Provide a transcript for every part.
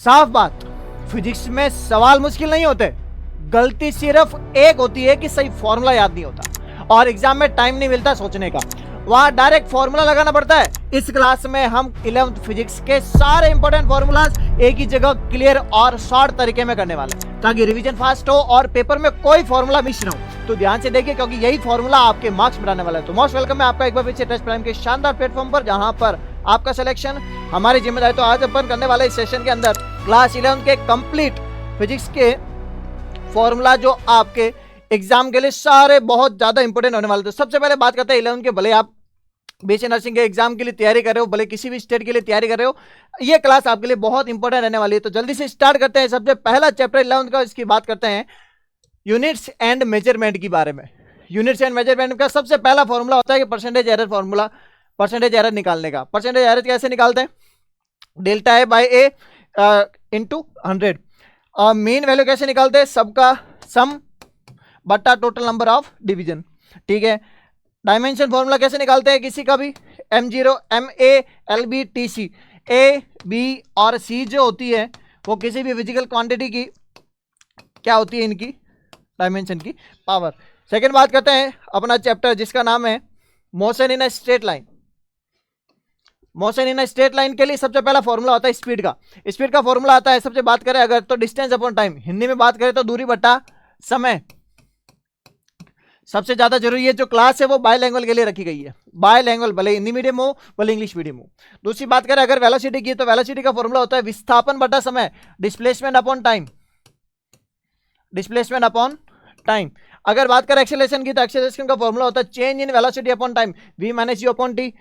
साफ बात, फिजिक्स में सवाल मुश्किल नहीं होते, गलती सिर्फ एक होती है कि सही फॉर्मूला याद नहीं होता और एग्जाम में टाइम नहीं मिलता सोचने का, वहां डायरेक्ट फॉर्मूला लगाना पड़ता है। इस क्लास में हम 11th फिजिक्स के सारे इंपॉर्टेंट फॉर्मूलाज एक ही जगह क्लियर और शॉर्ट तरीके में करने वाले हैं ताकि रिवीजन फास्ट हो और पेपर में कोई फॉर्मूला मिस ना हो। तो ध्यान से देखिए क्योंकि यही फॉर्मूला आपके मार्क्स बढ़ाने वाला है। तो मोस्ट वेलकम है आपका एक बार फिर से टेस्ट प्राइम के शानदार प्लेटफॉर्म पर, जहां पर आपका सिलेक्शन हमारी जिम्मेदारी। तो आज अपन करने वाले इस सेशन के अंदर क्लास 11 के कंप्लीट फिजिक्स के फॉर्मूला जो आपके एग्जाम के लिए सारे बहुत ज्यादा इंपॉर्टेंट होने वाले। तो सबसे पहले बात करते हैं 11 के, भले आप बीएससी नर्सिंग के एग्जाम के लिए तैयारी कर रहे हो, भले किसी भी स्टेट के लिए तैयारी कर रहे हो, ये क्लास आपके लिए बहुत इंपॉर्टेंट रहने वाली है। तो जल्दी से स्टार्ट करते हैं। सबसे पहला चैप्टर 11 का, इसकी बात करते हैं यूनिट्स एंड मेजरमेंट के बारे में। यूनिट्स एंड मेजरमेंट का सबसे पहला फॉर्मूला होता है कि percentage error formula, percentage error निकालने का। परसेंटेज एरर कैसे निकालते हैं? Delta A by A into 100। और मेन वैल्यू कैसे निकालते हैं? सबका सम बट्टा टोटल नंबर ऑफ डिवीजन। ठीक है। डायमेंशन फॉर्मूला कैसे निकालते हैं किसी का भी? M0 MA LB TC। A B और C जो होती है वो किसी भी फिजिकल क्वांटिटी की क्या होती है? इनकी डायमेंशन की पावर। सेकंड बात करते हैं अपना चैप्टर जिसका नाम है motion in a straight line. Motion in a straight line के लिए सबसे पहला फॉर्मूला होता है स्पीड का। स्पीड का फॉर्मूला आता है, सबसे बात करें अगर तो डिस्टेंस अपॉन टाइम, हिंदी में बात करें तो दूरी बटा समय। सबसे ज्यादा जरूरी है जो क्लास है वो बायलैंग्वेज के लिए रखी गई है। बायलैंग्वेज, भले हिंदी मीडियम हो भले इंग्लिश मीडियम हो। दूसरी बात करें अगर वेलोसिटी की, तो वेलोसिटी का फॉर्मूला होता है विस्थापन बटा समय, displacement upon time, displacement upon time. अगर बात करें एक्सेलरेशन की, तो एक्सेलरेशन का फॉर्मूला होता है change in velocity upon time, v minus u upon t.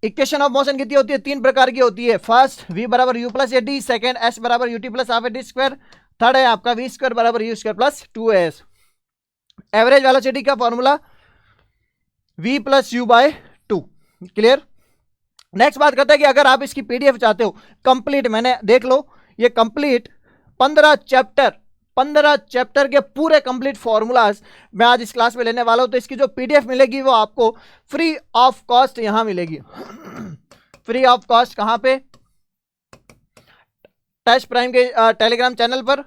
Equation of motion कितनी होती है? 3 प्रकार की होती है। फर्स्ट v बराबर u plus a t, second s बराबर u t plus half a t square, third है आपका v स्क्वायर बराबर u square plus 2as। Average velocity का formula v plus u by 2। Clear. Next बात करते हैं कि अगर आप इसकी पीडीएफ चाहते हो कंप्लीट, मैंने देख लो ये कंप्लीट 15 चैप्टर के पूरे कंप्लीट फॉर्मूलाज मैं आज इस क्लास में लेने वाला हूं। तो इसकी जो पीडीएफ मिलेगी वो आपको फ्री ऑफ कॉस्ट यहां मिलेगी। फ्री ऑफ कॉस्ट कहां पे? टेस्ट प्राइम के टेलीग्राम चैनल पर।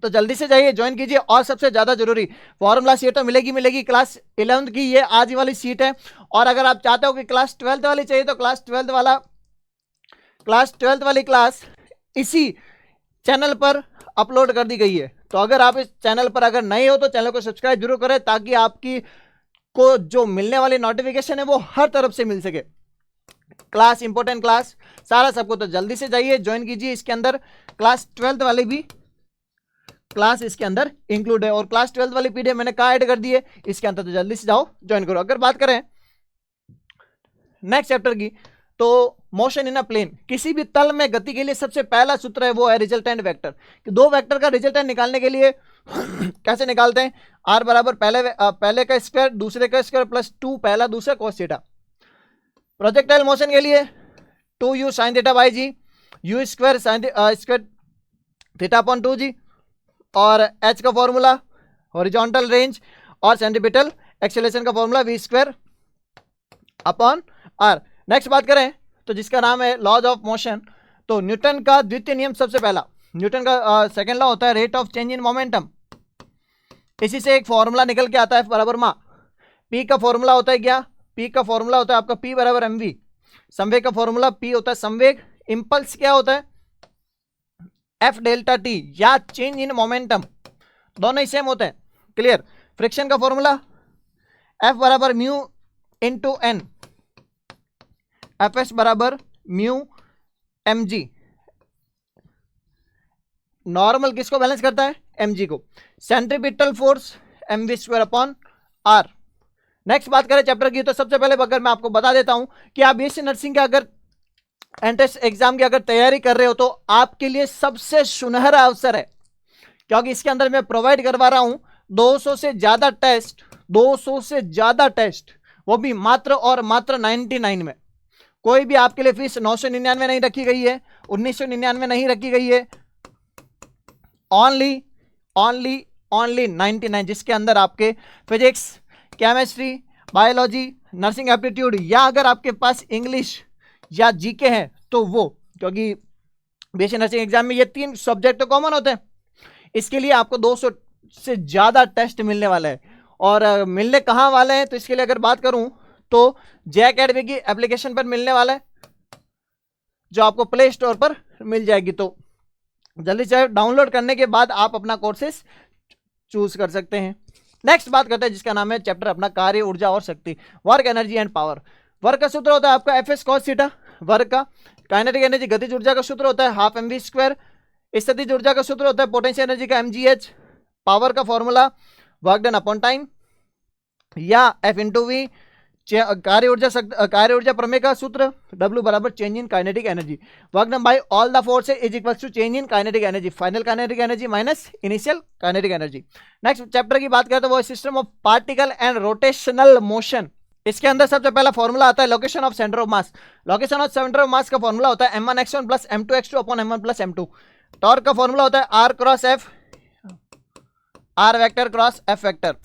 तो जल्दी से जाइए, ज्वाइन कीजिए। और सबसे ज्यादा जरूरी फॉर्मूला सीट तो मिलेगी क्लास 11 की, ये आज वाली सीट है। और अगर आप चाहते हो कि क्लास 12 वाली चाहिए तो क्लास 12 वाली क्लास इसी चैनल पर अपलोड कर दी गई है। तो अगर आप इस चैनल पर अगर नए हो तो चैनल को सब्सक्राइब जरूर करें ताकि आपकी को जो मिलने वाली नोटिफिकेशन है वो हर तरफ से मिल सके। क्लास इंपॉर्टेंट क्लास सारा सबको, तो जल्दी से जाइए ज्वाइन कीजिए। इसके अंदर क्लास 12 वाली भी क्लास इसके अंदर इंक्लूड है और क्लास 12 वाली पीडीएफ मैंने कहा ऐड कर दी है इसके अंदर। तो जल्दी से जाओ ज्वाइन करो। अगर बात करें नेक्स्ट चैप्टर की, तो मोशन इन अ प्लेन, किसी भी तल में गति के लिए सबसे पहला सूत्र है वो है रिजल्टेंट वेक्टर। कि दो वेक्टर का रिजल्टेंट निकालने के लिए कैसे निकालते हैं? r बराबर पहले का स्क्वायर दूसरे का स्क्वायर प्लस 2 पहला दूसरा cos थीटा। प्रोजेक्टाइल मोशन के लिए 2u sin theta by g, u square square theta upon 2g। और h का फॉर्मूला हॉरिजॉन्टल रेंज और सेंट्रीपिटल एक्सेलरेशन का formula v square upon r। Next बात करें तो जिसका नाम है लॉज ऑफ मोशन, तो न्यूटन का द्वितीय नियम, सबसे पहला न्यूटन का सेकंड लॉ होता है rate of change in momentum. इसी से एक फॉर्मूला निकल के आता है बराबर मा। p का फॉर्मूला होता है क्या? p का फॉर्मूला होता है आपका p बराबर mv। संवेग का फॉर्मूला p होता है संवेग। इंपल्स क्या होता है? f डेल्टा t या चेंज इन मोमेंटम, दोनों ही सेम होते हैं। क्लियर। फ्रिक्शन का फॉर्मूला f बराबर म्यू इंटू n, fs बराबर म्यू mg। नॉर्मल किसको बैलेंस करता है? mg को। Centripetal force mv square upon r। Next बात करें चैप्टर की, तो सबसे पहले अगर मैं आपको बता देता हूं कि आप बीएससी नर्सिंग के अगर एंट्रेंस एग्जाम की अगर तैयारी कर रहे हो तो आपके लिए सबसे सुनहरा अवसर है, क्योंकि इसके अंदर मैं प्रोवाइड करवा रहा हूं 200 से ज्यादा टेस्ट, वो भी मात्र और मात्र 99 में। कोई भी आपके लिए फीस 999 नहीं रखी गई है, 1999 नहीं रखी गई है, ओनली 99, जिसके अंदर आपके physics, chemistry, biology, nursing aptitude या अगर आपके पास इंग्लिश या जीके है तो वो, क्योंकि बेसिक नर्सिंग एग्जाम में ये 3 सब्जेक्ट तो कॉमन होते हैं। इसके लिए आपको 200 से ज्यादा टेस्ट मिलने वाले हैं। और मिलने कहाँ वाले हैं, तो इसके लिए अगर बात करूं तो जे अकेडमी की एप्लीकेशन पर मिलने वाला है, जो आपको प्ले स्टोर पर मिल जाएगी। तो जल्दी से डाउनलोड करने के बाद आप अपना कोर्सेस चूज कर सकते हैं। नेक्स्ट बात करते हैं जिसका नाम है चैप्टर अपना कार्य, ऊर्जा और शक्ति, work, energy and power. Work का सूत्र होता है आपका F S cos theta work का। काइनेटिक एनर्जी गतिज ऊर्जा का सूत्र होता है हाफ एम वी स्क्वायर। स्थितिज ऊर्जा का सूत्र होता है पोटेंशियल एनर्जी का mgh। पावर का formula work done upon time या एफ इंटू वी। कार्य ऊर्जा प्रमेय का सूत्र W बराबर change in kinetic energy, work done by all the forces is equal to change in kinetic energy, final kinetic energy minus initial kinetic energy. Next chapter की बात करें तो वो system of particle and rotational motion. इसके अंदर सबसे पहला formula आता है location of centre of mass. Location of centre of mass का फॉर्मूला होता है m1x1 plus m2x2 upon m1 plus m2। Torque का फॉर्मूला होता है r cross f, r vector cross f vector,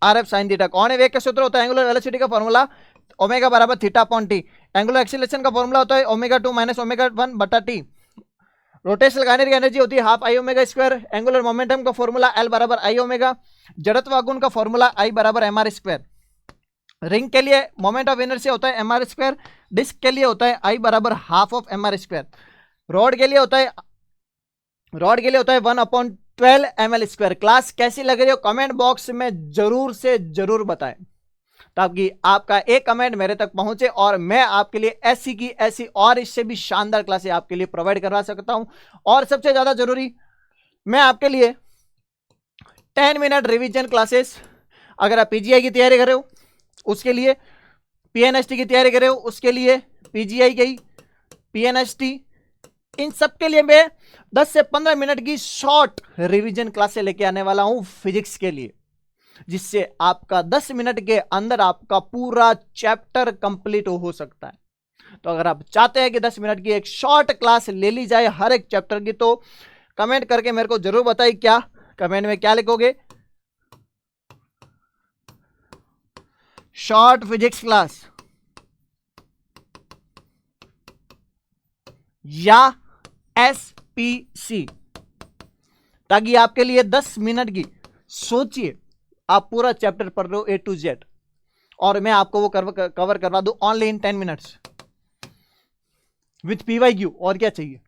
R F sine theta. कौन है वेग का सूत्र होता है एंगुलर वेलोसिटी का फॉर्मूला ओमेगा बराबर theta upon T. Angular acceleration का फॉर्मूला होता है ओमेगा 2 माइनस ओमेगा 1 बटा टी। रोटेशनल काइनेटिक एनर्जी होती है half I omega square. Angular momentum का फॉर्मूला एल बराबर आई ओमेगा। जड़त्व आघूर्ण का फॉर्मूला आई बराबर एम आर स्क्वायर। रिंग के लिए मोमेंट ऑफ इनर्शिया होता है एम आर स्क्वायर। डिस्क के लिए होता है आई बराबर half of m r square. Rod के लिए होता है 1/12 ml स्क्वायर। क्लास कैसी लग रही हो कमेंट बॉक्स में जरूर से जरूर बताएं, ताकि आपका एक कमेंट मेरे तक पहुंचे और मैं आपके लिए ऐसी की ऐसी और इससे भी शानदार क्लासें आपके लिए प्रोवाइड करवा सकता हूं। और सबसे ज्यादा जरूरी, मैं आपके लिए 10 मिनट रिवीजन क्लासेस, अगर आप पीजीआई की तैयारी कर रहे हो उसके लिए, पीएनएसटी की तैयारी कर रहे हो उसके लिए, पीजीआई की, पीएनएसटी, इन सब के लिए मैं 10 से 15 मिनट की शॉर्ट रिवीजन क्लासें लेके आने वाला हूं फिजिक्स के लिए, जिससे आपका 10 मिनट के अंदर आपका पूरा चैप्टर कंप्लीट हो सकता है। तो अगर आप चाहते हैं कि 10 मिनट की एक शॉर्ट क्लास ले ली जाए हर एक चैप्टर की, तो कमेंट करके मेरे को जरूर बताइए। क्या कमेंट में क्या लिखोगे? शॉर्ट फिजिक्स क्लास या एसपीसी, ताकि आपके लिए 10 मिनट की, सोचिए आप पूरा चैप्टर पढ़ रहे हो A to Z और मैं आपको वो कवर करवा दूं only in 10 minutes with PYQ। और क्या चाहिए?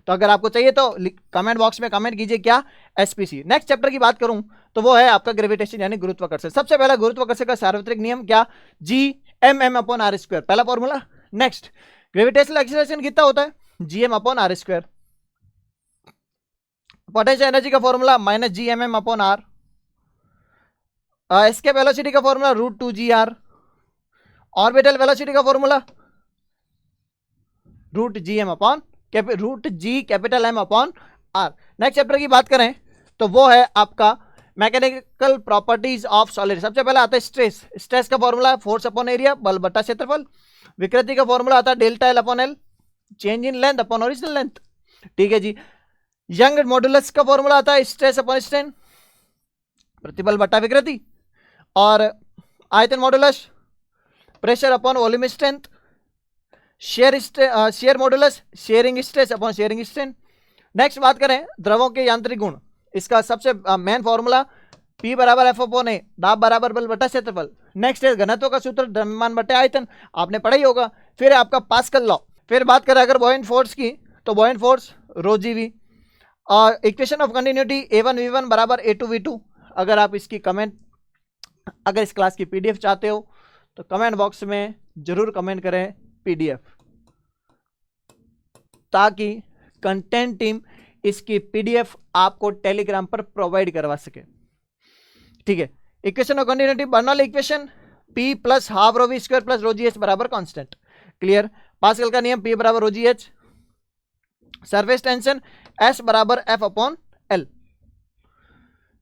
तो अगर आपको चाहिए तो कमेंट बॉक्स में कमेंट कीजिए क्या एसपीसी। नेक्स्ट चैप्टर की बात करूं तो वो है आपका ग्रेविटेशन यानी गुरुत्वाकर्षण। सबसे पहला गुरुत्वाकर्षण का सार्वत्रिक नियम क्या? Gm/r², पहला फॉर्मूला। नेक्स्ट ग्रेविटेशनल एक्सीलरेशन कितना होता है? Gm/r²। पोटेंशियल एनर्जी का फॉर्मूला -Gmm/r। एस्केप वेलोसिटी का फॉर्मूला √2gr। ऑर्बिटल वेलोसिटी का formula √g capital M/r। Next chapter की बात करें तो वो है आपका मैकेनिकल प्रॉपर्टीज ऑफ सॉलिड। सबसे पहले आता है स्ट्रेस। स्ट्रेस का फॉर्मूला है फोर्स अपॉन एरिया, बल बटा क्षेत्रफल। विकृति का फॉर्मूला आता है delta L upon L, change in length upon original length. ठीक है जी। यंग मॉडुलस का फॉर्मूला आता है स्ट्रेस अपॉन स्ट्रेन, प्रतिबल बटा विकृति। और आयतन modulus pressure upon volume strength. Share modulus sharing stress upon sharing strain. Next बात करें द्रवों के यांत्रिक गुण, इसका सबसे मेन फॉर्मूला P बराबर F अपॉन A, दाब बराबर बल बटा क्षेत्रफल। नेक्स्ट है घनत्व का सूत्र द्रव्यमान बटे आयतन, आपने पढ़ा ही होगा। फिर है आपका पास्कल लॉ। फिर बात करें अगर बॉयंट फोर्स की तो बॉयंट फोर्स ρgv। और इक्वेशन ऑफ कंटिन्यूटी A1V1 बराबर A2V2। अगर आप इसकी कमेंट, अगर इस क्लास की PDF चाहते हो तो कमेंट बॉक्स में जरूर कमेंट करें PDF, ताकि कंटेंट टीम इसकी PDF आपको टेलीग्राम पर प्रोवाइड करवा सके। ठीक है। Equation of continuity Bernoulli equation P plus half rho v square plus rho g h बराबर कांस्टेंट। क्लियर। पास्कल का नियम P बराबर rho g h. Surface tension S बराबर F अपॉन L।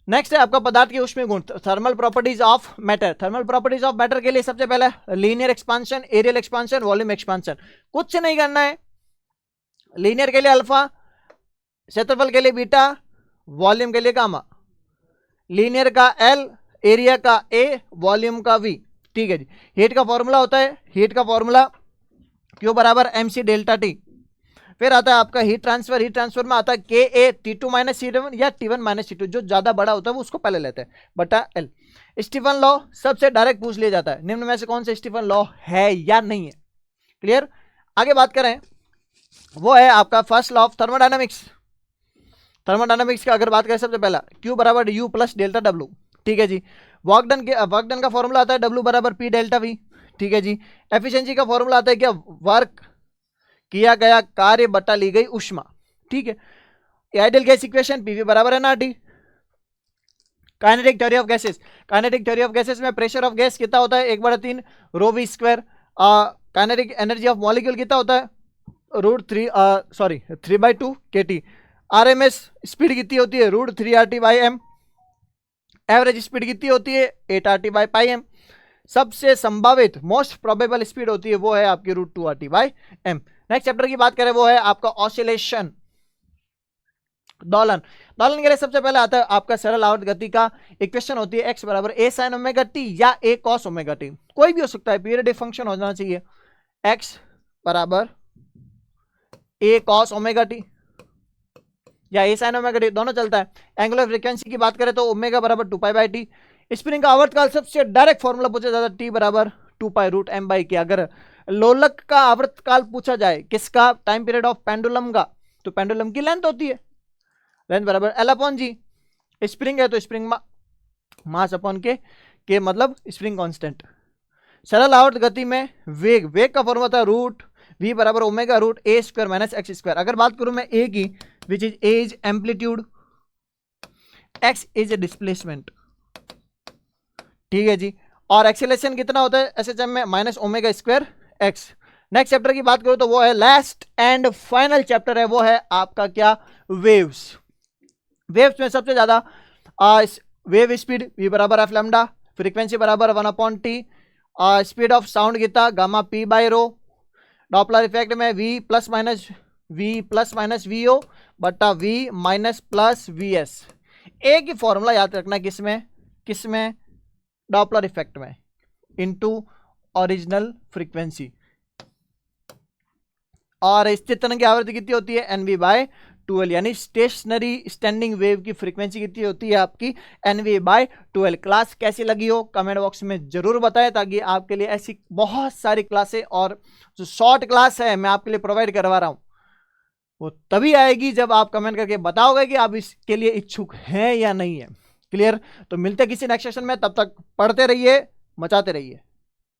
नेक्स्ट है आपका पदार्थ के ऊष्मीय गुण, thermal properties of matter. Thermal properties of matter के लिए सबसे पहले linear expansion, aerial expansion, volume expansion. कुछ नहीं करना है। लीनियर के लिए अल्फा, क्षेत्रफल के लिए बीटा, वॉल्यूम के लिए गामा। लीनियर का L, एरिया का A, वॉल्यूम का V। ठीक है जी। हीट का फॉर्मूला होता है, हीट का फॉर्मूला Q बराबर mc डेल्टा T। फिर आता है आपका हीट ट्रांसफर। हीट ट्रांसफर में आता है के ए T2 माइनस T1 या T1 माइनस T2, जो ज्यादा बड़ा होता है वो उसको पहले लेते हैं, बटा एल। स्टीफन लॉ सबसे डायरेक्ट पूछ लिया जाता है, निम्न में से कौन सा स्टीफन लॉ है या नहीं है। क्लियर। आगे बात करें, वो है आपका first law of thermodynamics. Thermodynamics की अगर बात करें, सबसे पहला Q बराबर U प्लस डेल्टा W। ठीक है जी। वर्क डन का फॉर्मूला आता है W बराबर P डेल्टा V। ठीक है जी। एफिशिएंसी का फॉर्मूला आता है क्या, वर्क किया गया कार्य बटा ली गई उष्मा। ठीक है। आइडियल गैस इक्वेशन पीवी बराबर NRT. Kinetic theory of gases, kinetic theory of gases में प्रेशर ऑफ गैस कितना होता है, 1/3 rho v square. Kinetic energy of molecule कितना होता है, √3 kT। आरएमएस स्पीड कितनी होती है, √3 RT/m। एवरेज स्पीड कितनी होती है, 8 RT/m। सबसे संभावित मोस्ट प्रोबेबल स्पीड होती है वो है आपकी √2 RT/m। नेक्स्ट चैप्टर की बात करें वो है आपका ऑसिलेशन, दोलन। दोलन के लिए सबसे पहले आता है आपका सरल आवर्त गति का इक्वेशन होती है x बराबर a sin ओमेगा t या a cos ओमेगा t, कोई भी हो सकता है, पीरियडिक फंक्शन होना चाहिए। x बराबर a cos ओमेगा t या a sin ओमेगा t, दोनों चलता है। एंगुलर फ्रीक्वेंसी की बात करें तो ओमेगा बराबर 2π/t। स्प्रिंग का आवर्तकाल सबसे डायरेक्ट फॉर्मूला पूछा जाता है, t बराबर 2π√m/k। अगर लोलक का आवर्तकाल पूछा जाए किसका, टाइम पीरियड ऑफ पेंडुलम का, तो पेंडुलम की लेंथ होती है, लेंथ बराबर L/G। स्प्रिंग है तो स्प्रिंग मास अपॉन के मतलब स्प्रिंग कांस्टेंट। सरल आवर्त गति में वेग, वेग का फॉर्मूला था √v बराबर ओमेगा √a² माइनस x²। अगर बात करूं मैं a की, which is a is amplitude, x is displacement. ठीक है जी। और एक्सेलरेशन कितना होता है SHM में, -ω² x। नेक्स्ट चैप्टर की बात करूं तो वो है लास्ट एंड फाइनल चैप्टर है, वो है आपका क्या, वेव्स। वेव्स में सबसे ज्यादा वेव स्पीड v बराबर एफ लैम्डा, फ्रीक्वेंसी बराबर 1/t, स्पीड ऑफ साउंड कितना, गामा p/ρ। डॉपलर इफेक्ट में v प्लस माइनस vo बटा v माइनस प्लस vs। एक ही फॉर्मूला याद रखना, किसमें डॉपलर इफेक्ट में, इनटू ओरिजिनल फ्रीक्वेंसी। और स्थिर तरंग की आवृत्ति कितनी होती है, NV/2L, यानी स्टेशनरी स्टैंडिंग वेव की फ्रीक्वेंसी कितनी होती है आपकी, NV/2L। क्लास कैसी लगी हो कमेंट बॉक्स में जरूर बताएं, ताकि आपके लिए ऐसी बहुत सारी क्लासें और जो शॉर्ट क्लास है मैं आपके लिए प्रोवाइड करवा रहा हूं, वो तभी आएगी जब आप कमेंट करके बताओगे कि आप इसके लिए इच्छुक हैं या नहीं है। क्लियर। तो मिलते किसी नेक्स्ट सेशन में, तब तक पढ़ते रहिए, मचाते रहिए।